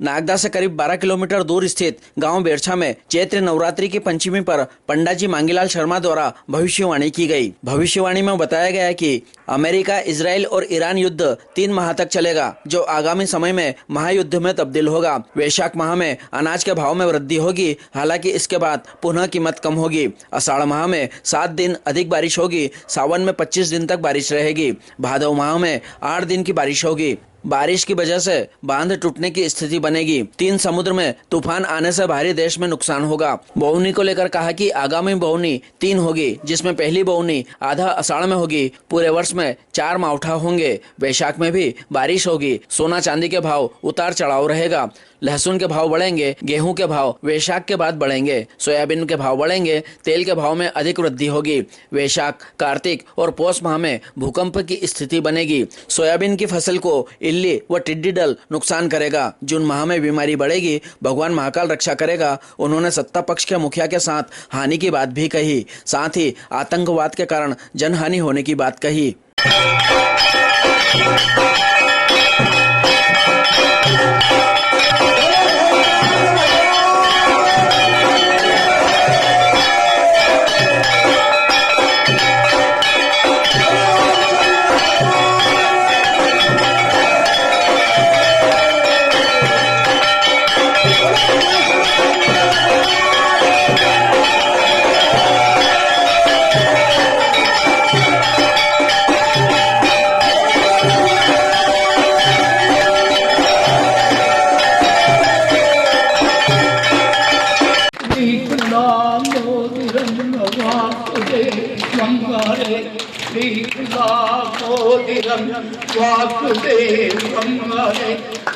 नागदा से करीब 12 किलोमीटर दूर स्थित गांव बेरछा में चैत्र नवरात्रि की पंचमी पर पंडित जी मांगीलाल शर्मा द्वारा भविष्यवाणी की गई। भविष्यवाणी में बताया गया है कि अमेरिका, इजराइल और ईरान युद्ध 3 माह तक चलेगा, जो आगामी समय में महायुद्ध में तब्दील होगा। वैशाख माह में अनाज के भाव में वृद्धि होगी, हालांकि इसके बाद पुनः कीमत कम होगी। आषाढ़ माह में 7 दिन अधिक बारिश होगी, सावन में 25 दिन तक बारिश रहेगी, भादव माह में 8 दिन की बारिश होगी। बारिश की वजह से बांध टूटने की स्थिति बनेगी। 3 समुद्र में तूफान आने से भारी देश में नुकसान होगा। बोवनी को लेकर कहा कि आगामी बोवनी 3 होगी, जिसमें पहली बोवनी आधा आषाढ़ में होगी। पूरे वर्ष में 4 मावठा होंगे। वैशाख में भी बारिश होगी। सोना चांदी के भाव उतार चढ़ाव रहेगा। लहसुन के भाव बढ़ेंगे। गेहूं के भाव वैशाख के बाद बढ़ेंगे। सोयाबीन के भाव बढ़ेंगे। तेल के भाव में अधिक वृद्धि होगी। वैशाख, कार्तिक और पौष माह में भूकंप की स्थिति बनेगी। सोयाबीन की फसल को इल्ली व टिड्डी दल नुकसान करेगा। जून माह में बीमारी बढ़ेगी। भगवान महाकाल रक्षा करेगा। उन्होंने सत्ता पक्ष के मुखिया के साथ हानि की बात भी कही, साथ ही आतंकवाद के कारण जनहानि होने की बात कही।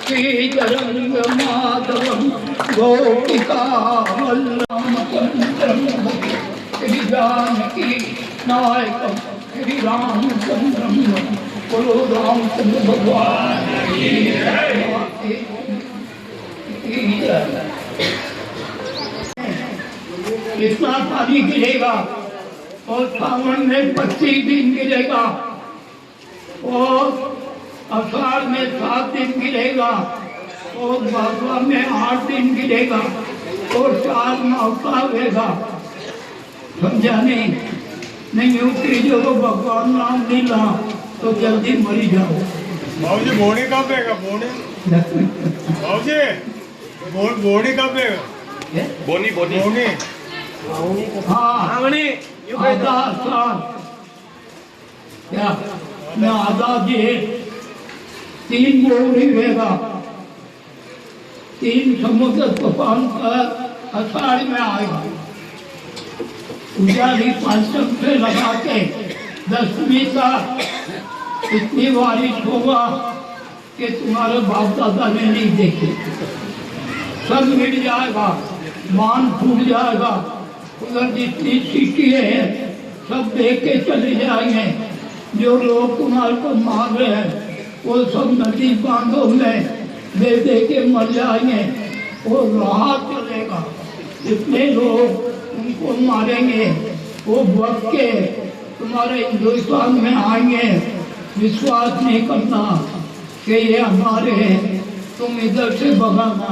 श्रीरंग माधवम गोपिका वल्लभम श्री जानकी नायकम श्री रामचंद्रम बोलो रामचंद्र भगवान की जय। इतना पानी गिरेगा और सावन में 25 दिन गिरेगा और आषाढ़ में 7 दिन गिरेगा और भादवा में 8 दिन गिरेगा और 4 मावठा होगा। समझा नहीं उतरी जो भगवान नाम लीला तो जल्दी मरी जाओ। बाबूजी बोनी कब देगा? बोनी बाबूजी बोनी कब देगा? बोनी हाँ आधा साल क्या मैं आधा जी 3 बोनी होगा। 3 समुद्र तूफान पर आषाढ़ में आएगा। उजाली पंचम से लगा के 10वीं तक इतनी बारिश होगा कि तुम्हारे बाप दादा ने नहीं देखे। सब मिट जाएगा, मान फूट जाएगा। उधर जितनी सिटी है सब देख के चले जाएंगे। जो लोग तुम्हारे को मार रहे हैं वो सब नदी बांधों में दे दे के मर जाएंगे और राह चलेगा। जितने लोग उनको मारेंगे वो भग के तुम्हारे हिंदुस्तान में आएंगे। विश्वास नहीं करना कि ये हमारे हैं, तुम इधर से भगाना,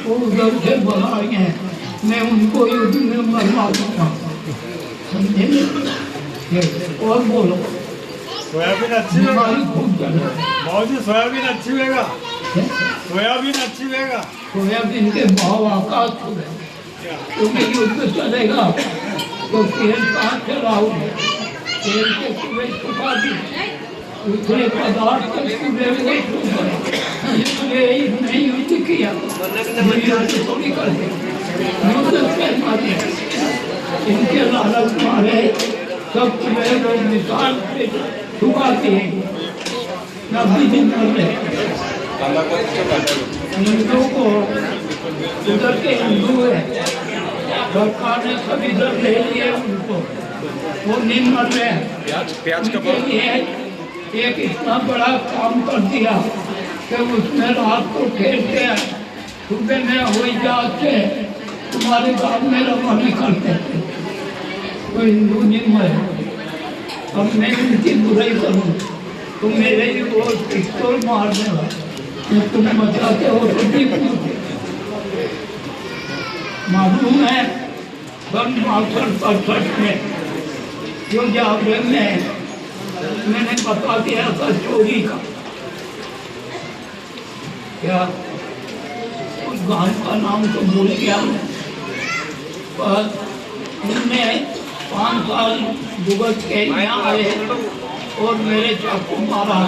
वो उधर से भगाएंगे। मैं उनको युद्ध में मरवा दूंगा। समझे? और बोलो सोयाबीन अच्छी बाबूजी, सोयाबीन अच्छी लेगा। सोयाबीन अच्छी लेगा। सोयाबीन के भाव आकाश हो गए क्योंकि युद्ध चलेगा तो तेल कहाँ चलाओगे? तेल के सुबह छुपा दी, दूसरे पदार्थ के सुबह नहीं छुपा, इसलिए नहीं युद्ध किया। थोड़ी कर इनके लालच मारे सब सुबह लोग निकाल के छुपाते हैं। नबी दिन मरने हिंदू को उधर के हिंदू है, सरकार ने सभी इधर ले लिए उनको, वो नहीं मर रहे हैं। प्याज का एक इतना बड़ा काम कर दिया कि उसमें रात को ठेलते हैं, सुबह में हवाई जहाज से तुम्हारे गाँव में रवाना करते थे। तो हिंदू नहीं मरे। अब मैं उनकी बुराई करूँ तो मेरे ही वो पिस्तौल मार देगा। कि तुम बचाते हो तो भी पूछे। मालूम है 62-63 में जो जागरे में मैंने बता दिया था चोरी का, क्या उस गांव का नाम तो भूल गया मैं, पर उनने 5 साल भुगत के यहाँ आए और मेरे चाकू मारा,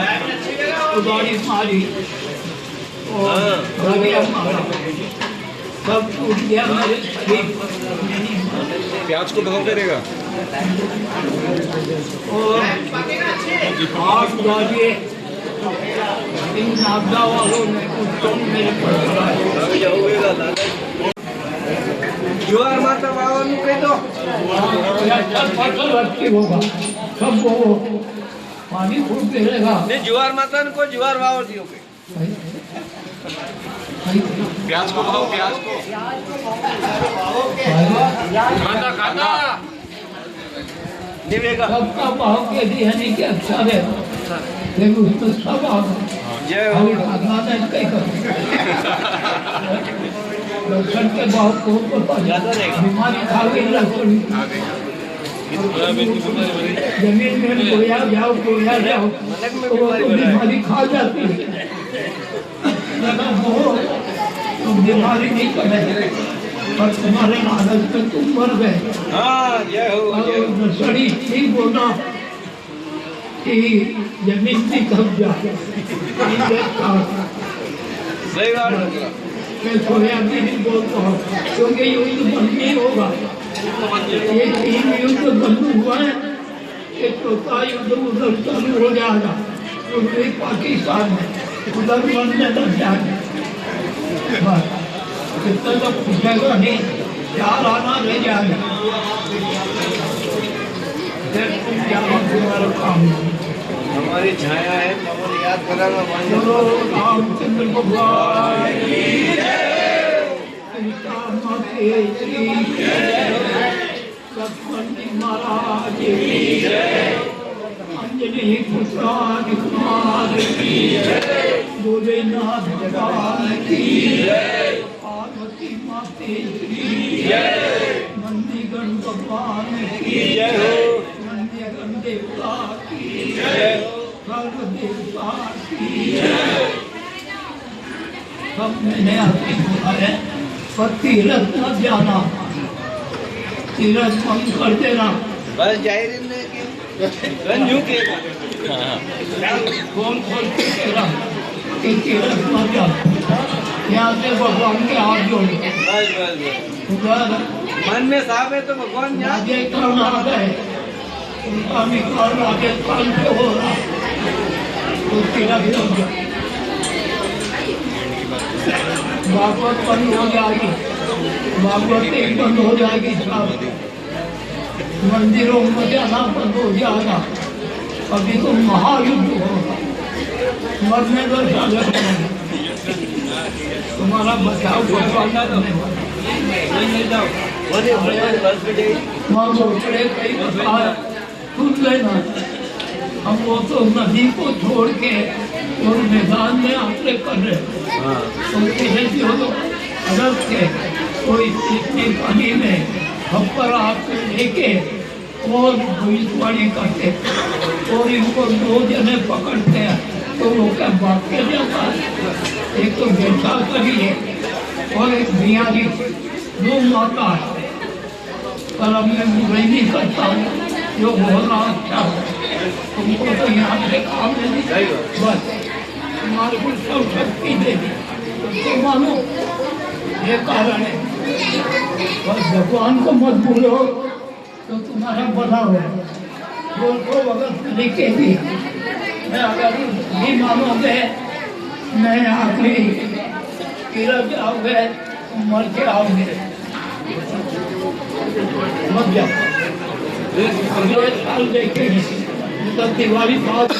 उदारी मारी और रगड़ा मारा, सब टूट गया मेरे शरीर। प्याज को भगाव करेगा और 8 गाड़िए इन नागदा वालों ने उसको मेरे पर चढ़ाया। जुआर माता बाबा नु कह दो फसल अच्छी होगा, सब वो पानी खूब गिरेगा। नहीं जुआर माता को जुआर वाव दियो के प्याज को भगाओ प्याज को खाना खाना देवेगा सबका भाव के लिए नहीं कि अच्छा है, लेकिन उसमें सब आ जय हो लक्षण के भाव को बीमारी खा गई लक्षण, जमीन में गोया जाओ तो वो तो बीमारी खा जाती है, तो बीमारी नहीं करे और तुम्हारे लालच में तुम मर गए। हाँ जय हो सड़ी ठीक बोला कि जमीन भी कब्जा सही बात मैं सोयाबीन ही बोलता हूँ, क्योंकि युद्ध बंद नहीं होगा। ये 3 युद्ध बंद हुआ है, ये 4था युद्ध उधर चालू हो जाएगा, पूर्वी पाकिस्तान में उधर बनने लग जाएगा। बस इतना तो पूछेगा नहीं, 4 आना रह जाएगा, फिर तुम जाओ तुम्हारा काम। हमारी छाया है कमर याद कराना चलो रामचंद्र भगवान की जय, सीता माता की जय, लक्ष्मण जी महाराज की जय, अंजनी पुत्र कुमार की जय, भोलेनाथ भगवान की जय, पार्वती माता की जय, नंदीगण भगवान की जय, नंदीगण देवता की जय, सर्व देवता की जय। सब मैंने आपकी बोला है, पर तीरथ मत जाना, तीरथ बंद कर देना। बस जाहिर ने रंजू के कौन खोल के तेरा कि तीरथ मत जाना, यहाँ से भगवान के हाथ जोड़े। बस बस उधर मन में साफ है तो भगवान यहाँ राजस्थान आ गए, उनका निकाल राजस्थान से हो रहा, तो तीरथ हो गया। भागवत बंद हो जाएगी, भागवत एक बंद हो जाएगी, सब मंदिरों में जाना बंद हो जाएगा। अभी तो महायुद्ध होगा, मरने दो साले तुम्हारा बचाव करवाना करने वाला। कई बताया सुन लेना, हम वो तो नदी को छोड़ के और मैदान में आते कर रहे, अगर के कोई इतनी पानी में खप्पर आपको लेके और भविष्यवाणी करते और इनको 2 जने पकड़ते हैं तो वो क्या भाग के जाता है। एक तो बेटा करी है और एक बिहारी, 2 माता है, पर अब मैं बुराई नहीं करता हूँ, जो बोलना अच्छा है, तुमको तो यहाँ से काम नहीं, बस तुम्हारे को सब शक्ति दे दी तो मानो, ये कारण है। बस भगवान को मत भूलो तो तुम्हारा भला हो। बोलको अगर तरीके भी मैं अगर नहीं मानोगे, मैं आखिरी गिर जाओगे, मर के आओगे, मत जाओ। अगले साल देखेंगे तो दिवाली बहुत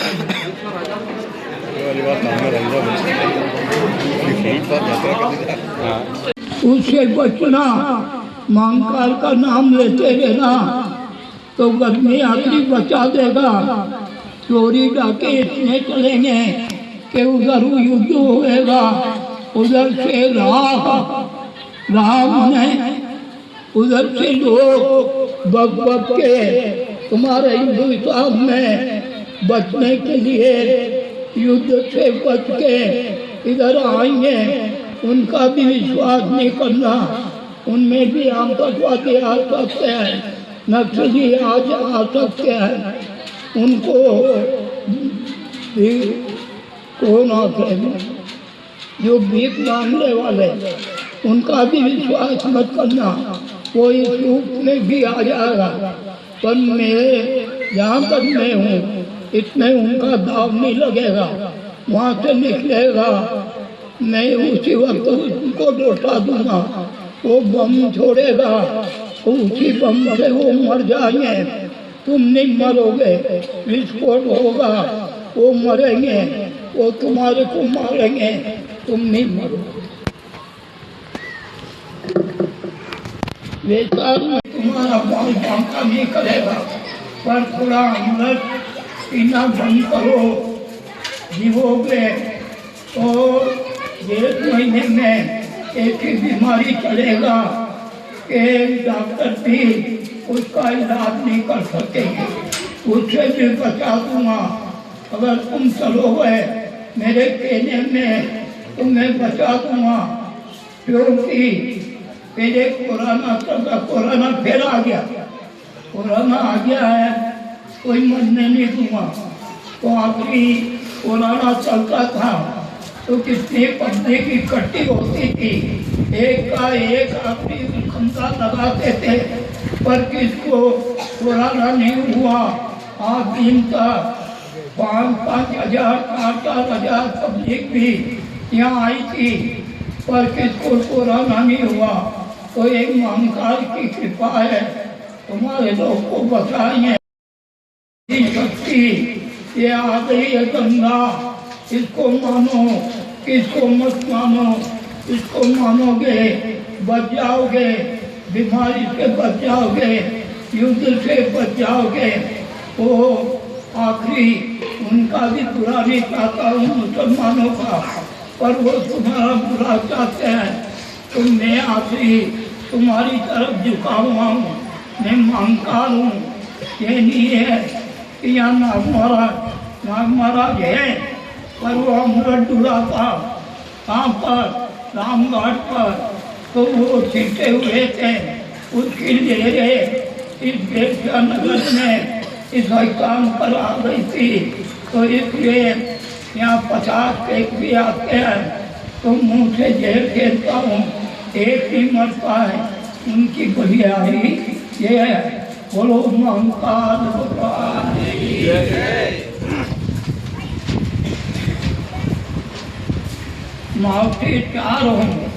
उससे बचना, महाकाल का नाम लेते रहना तो गर्मी आखिरी बचा देगा। चोरी डाके इतने चलेंगे कि उधर युद्ध होएगा, उधर से राम ने उधर से लोग बक के तुम्हारे हिंदुस्तान में बचने के लिए युद्ध से बच के इधर आएंगे, उनका भी विश्वास नहीं करना। उनमें भी आतंकवादी आ सकते हैं, नक्सली आज आ सकते हैं, उनको भी कौन आते जो भीख मांगने वाले, उनका भी विश्वास मत करना, वो इस रूप में भी आ जाएगा। पर मेरे जहाँ तक मैं हूँ इसमें उनका दाव नहीं लगेगा। वहाँ से निकलेगा, मैं उसी वक्त उनको लौटा दूंगा। वो बम छोड़ेगा, उसी बम से वो मर जाएंगे, तुम नहीं मरोगे। विस्फोट होगा, वो मरेंगे, वो तुम्हारे को मारेंगे, तुम नहीं मरोगे। वैसा तुम्हारा बाल बांका नहीं करेगा, पर थोड़ा अंदर पीना बंद करो, जीवोगे तो 1 महीने में ऐसी बीमारी चलेगा कि डॉक्टर भी उसका इलाज नहीं कर सकेंगे। उससे भी बचा दूंगा अगर तुम चलोगे मेरे कहने में, तुम्हें बचा दूंगा। क्योंकि पहले कोरोना चलता, कोरोना फिर आ गया, कोरोना आ गया है, कोई मरने नहीं दूंगा। तो आखिरी कोरोना चलता था तो कितनी पब्लिक इकट्ठी होती थी, एक का एक आखिरी खंता लगाते थे, पर किसको कोरोना नहीं हुआ। आज दिन का 5-5 हजार 8-8 हजार पब्लिक भी यहाँ आई थी, पर किसको कोरोना नहीं हुआ। तो एक महाकाल की कृपा है, तुम्हारे लोग को बचाएंगे। शक्ति ये आ गई है गंगा, इसको मानो, किसको मत मानो। इसको मानोगे बच जाओगे, बीमारी से बच जाओगे, युद्ध से बच जाओगे। वो आखिरी उनका भी बुरा नहीं चाहता हूँ मुसलमानों का, पर वो तुम्हारा बुरा चाहते हैं। तो मैं आखिरी तुम्हारी तरफ झुका हुआ हूँ, मैं मांगता हूँ। ये नहीं है कि यहाँ नाग महाराज है, पर वो अमृत डूरा था कहाँ पर, रामघाट पर। तो वो छिटे हुए थे, उसकी लहरें इस बेरसा नगर में इस स्थान पर आ गई थी। तो इसलिए यहाँ 50 एक भी आते हैं तो मुँह से जहर खेलता हूँ, एक ही मरता है। उनकी बलियारी ये है, बोलो महाकाल भगवान। मावती 4 होंगे,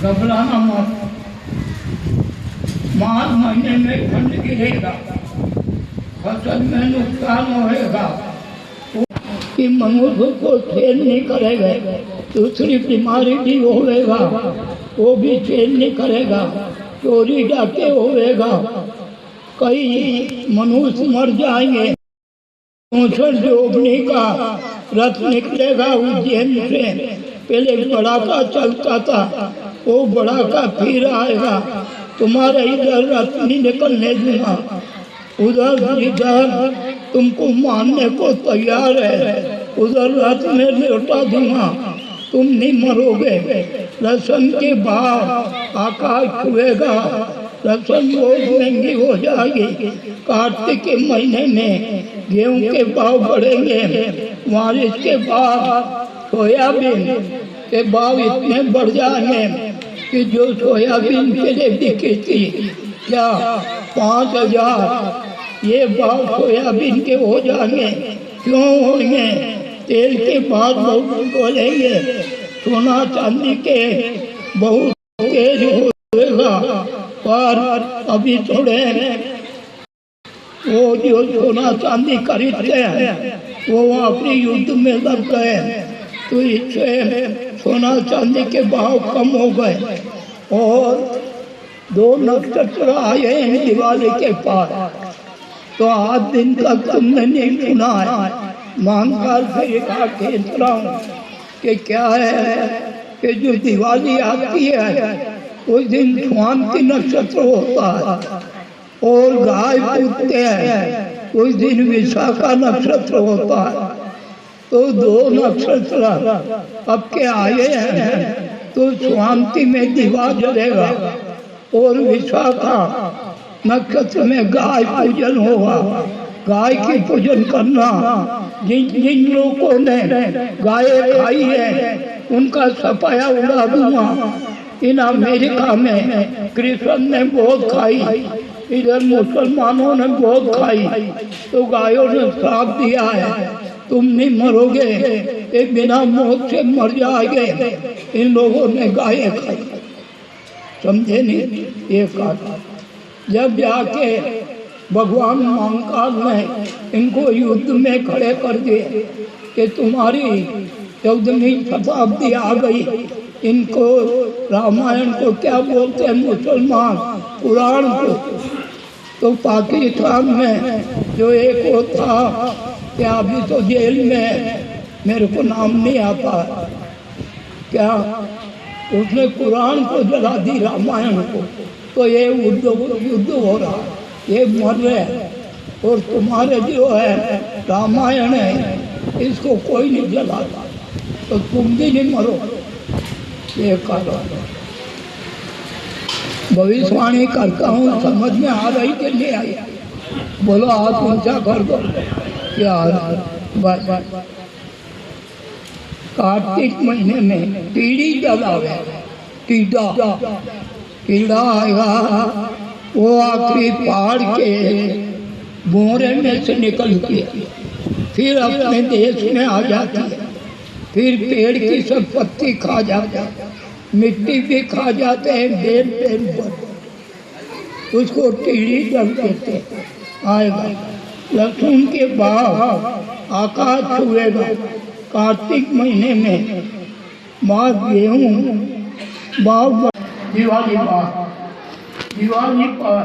घबराना मत। मार्च महीने में ठंड गिरेगा, फसल में नुकसान होएगा, कि मनुष्य को चैन नहीं करेगा। दूसरी बीमारी भी होएगा, वो भी चैन नहीं करेगा। चोरी डाके होएगा, कई मनुष्य मर जाएंगे। जोगनी का रथ निकलेगा उज्जैन से, पहले बड़ा का चलता था, वो बड़ा का फिर आएगा। तुम्हारे इधर रथ नहीं निकलने दूंगा, उधर जिधर तुमको मारने को तैयार है उधर रथ में लौटा दूंगा, तुम नहीं मरोगे। लहसुन के भाव आकाश छुएगा, लहसुन बहुत महंगी हो जाएगी। कार्तिक के महीने में गेहूं के भाव बढ़ेंगे, बारिश के भाव, सोयाबीन के भाव इतने बढ़ जाएंगे कि जो सोयाबीन के लिए बिकी थी क्या 5,000, ये भाव सोयाबीन के हो जाएंगे। क्यों होंगे? तेल के बाद बहुत बोलेंगे, सोना चांदी के बहुत तेज होगा। पर अभी थोड़े वो जो सोना चांदी खरीदते हैं वो अपने युद्ध में लग गए, तो इससे सोना चांदी के भाव कम हो गए। और 2 नक्षत्र आए हैं दिवाली के पास, तो आज दिन तक तुमने नहीं सुना है महाकाल से एक आँख खींच रहा हूँ कि क्या है कि जो दिवाली आती है उस दिन स्वाति नक्षत्र होता है और गाय पूजते हैं उस दिन विशाखा नक्षत्र होता है। तो दो नक्षत्र अब के आए हैं तो स्वाति में दिवा जलेगा और विशाखा नक्षत्र में गाय पूजन होगा। गाय की पूजन करना, जिन जिन लोगों ने गाय खाई है उनका सफाया उड़ा दूंगा। इन अमेरिका में क्रिश्चियन ने बहुत खाई, इधर मुसलमानों ने बहुत खाई, तो गायों ने श्राप दिया है तुम नहीं मरोगे, ये बिना मौत से मर जाएंगे। इन लोगों ने गाय खाई, समझे नहीं? ये कहा जब जाके भगवान महाकाल ने इनको युद्ध में खड़े कर दिए कि तुम्हारी 14वीं शताब्दी आ गई। इनको रामायण को क्या बोलते हैं मुसलमान, पुराण को। तो पाकिस्तान में जो एक वो था क्या अभी तो जेल में, मेरे को नाम नहीं आता, क्या उसने कुरान को जला दी, रामायण को। तो ये युद्ध हो रहा, ये मर रहे हैं। और तुम्हारे जो है रामायण है इसको कोई नहीं जलाता, तो तुम भी नहीं मरो। ये कारण भविष्यवाणी करता हूँ, समझ में आ रही कि नहीं आई? बोलो हाथ ऊंचा कर दो। क्या कार्तिक महीने में टीड़ी जलावे, कीड़ा आएगा, वो आखिरी पहाड़ के बोरे में से निकल के फिर अपने देश में आ जाती है। फिर पेड़ की सब पत्ती खा जाते हैं, मिट्टी भी खा जाते हैं, बेल पर उसको टीड़ी जल देते हैं। आएगा लहसुन के बाद आकाश छुएगा कार्तिक महीने में, बाद गेहूँ, बाद दिवाली पर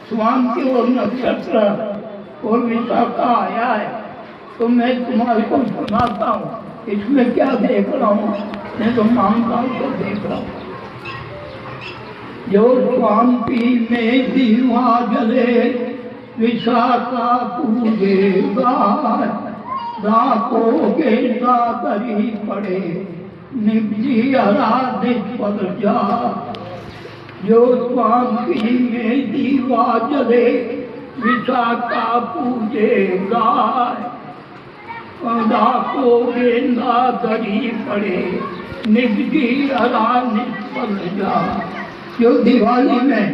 स्वाति और नक्षत्र और विशाखा आया है। तो मैं तुम्हारे को सुनाता हूँ, इसमें क्या देख रहा हूँ, मैं तो महाकाल को देख रहा हूँ। जो स्वाति में दीवा जले विशाखा पूजेगा, रातों के दादरी पड़े निपजी हरा निष्फल जा। जो स्वाति में दीवा जले विशाखा पूजेगा, रातों के दादरी पड़े निपजी हरा निष्फल जा। जो दिवाली में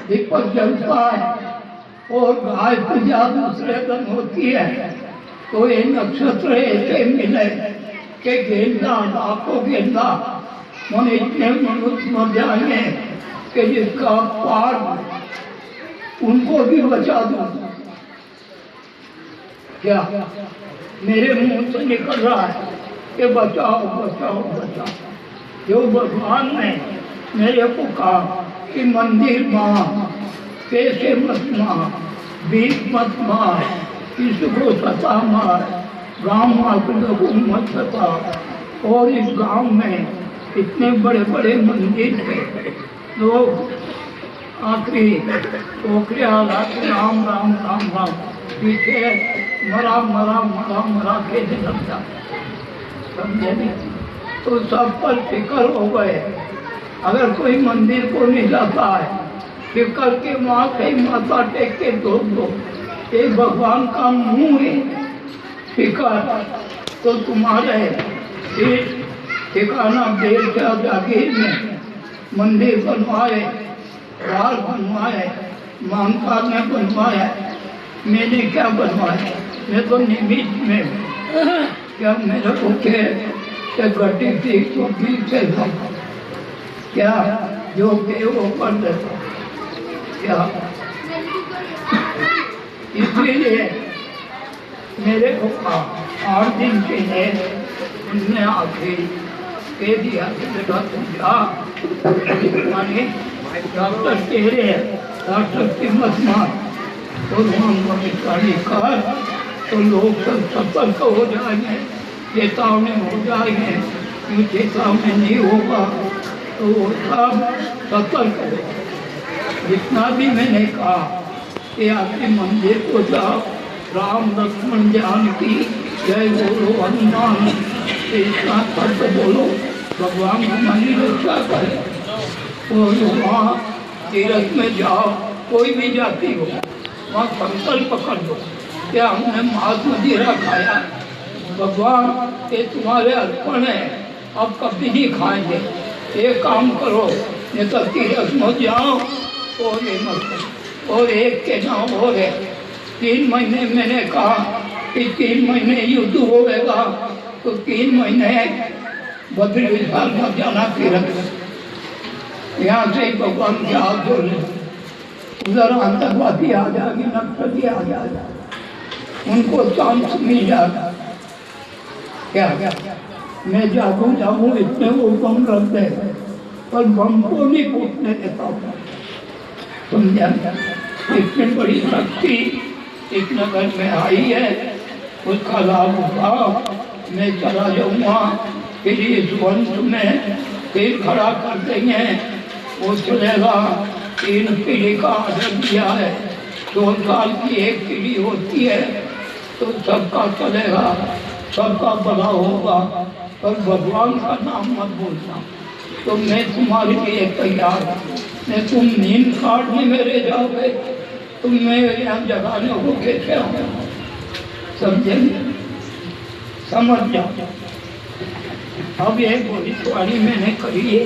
दीपक जलता है और गाय पूजा दूसरे दिन होती है, तो ये नक्षत्र ऐसे मिले कि गेंदा, लाखों गेंदा, मन इतने मनुष्य मर जाएंगे कि जिसका पार उनको भी बचा दो। क्या मेरे मुंह से निकल रहा है कि बचाओ बचाओ बचाओ। जो भगवान ने मेरे को कहा कि मंदिर माँ, पैसे मत मार, भीख मत मार, किसी को सता मार, गाँव लोगों मत सता। और इस गांव में इतने बड़े बड़े मंदिर हैं, लोग आखिरी ओखरिया राम राम राम राम पीछे मरा मरा मरा मरा के लगता, समझे नहीं? तो सब पर फिक्र हो गए। अगर कोई मंदिर को नहीं जाता है, फिक्र के वहाँ कहीं माथा टेक के दो ये भगवान का मुंह है फिक्र। तो तुम्हारे इस ठिकाना देर जागीर में मंदिर बनवाए, द्वार बनवाए, महाकाल ने बनवाया। मैंने क्या बनवाया? मैं तो निमित्त में हूँ। क्या मेरे को के गड्डी थी तो दिल से क्या जो के वो कर देता क्या? इसलिए मेरे को 8 दिन के लिए उनने आके कह दिया कि बेटा तुम जा, माने डॉक्टर कह रहे हैं, डॉक्टर की मत मार और वहाँ भविष्यवाणी कर तो लोग सब सतर्क हो जाएंगे, चेतावनी हो जाएंगे। क्यों चेतावनी नहीं होगा तो वो सब सतर्क हो। जितना भी मैंने कहा कि आपके मंदिर को जाओ, राम लक्ष्मण जानकी जय बोलो हनुमान, इतना शब्द बोलो, भगवान हमारी रक्षा करे। और वहाँ तीर्थ में जाओ, कोई भी जाति हो, वहाँ संकल्प कर दो क्या हमने मांस मदिरा खाया, भगवान ये तुम्हारे अर्पण है, अब कभी नहीं खाएंगे। एक काम करो, नहीं तो तीर्थ में जाओ और ये मत करो। और एक के नाम और है, 3 महीने मैंने कहा कि 3 महीने युद्ध होगा, तो 3 महीने बद्री विशाल मत जाना तीर्थ। यहाँ से भगवान के हाथ जोड़ ले, उधर आतंकवादी आ जाएगी, नक्सली आ जाएगा, उनको चांस मिल जाएगा। क्या मैं जाऊँ इतने वो बम रख दे, पर बम को नहीं फूटने देता हूँ, समझा? इतनी बड़ी शक्ति इस नगर में आई है, उसका लाभ उठाओ। मैं चला जाऊँगा, फिर इस वंश में फिर खड़ा कर देंगे, वो चलेगा। 3 पीढ़ी का आदर दिया है, 2 साल की एक पीढ़ी होती है, तो सबका चलेगा, सबका भला होगा। पर भगवान का नाम मत बोलना। तो मैं तुम्हारे लिए तैयार हूँ, मैं तुम नींद काटने मेरे जाओगे, तुम मेरे यहाँ जगाने को कैसे हो, समझे? समझ जाओ। अब ये भविष्यवाणी मैंने करी है।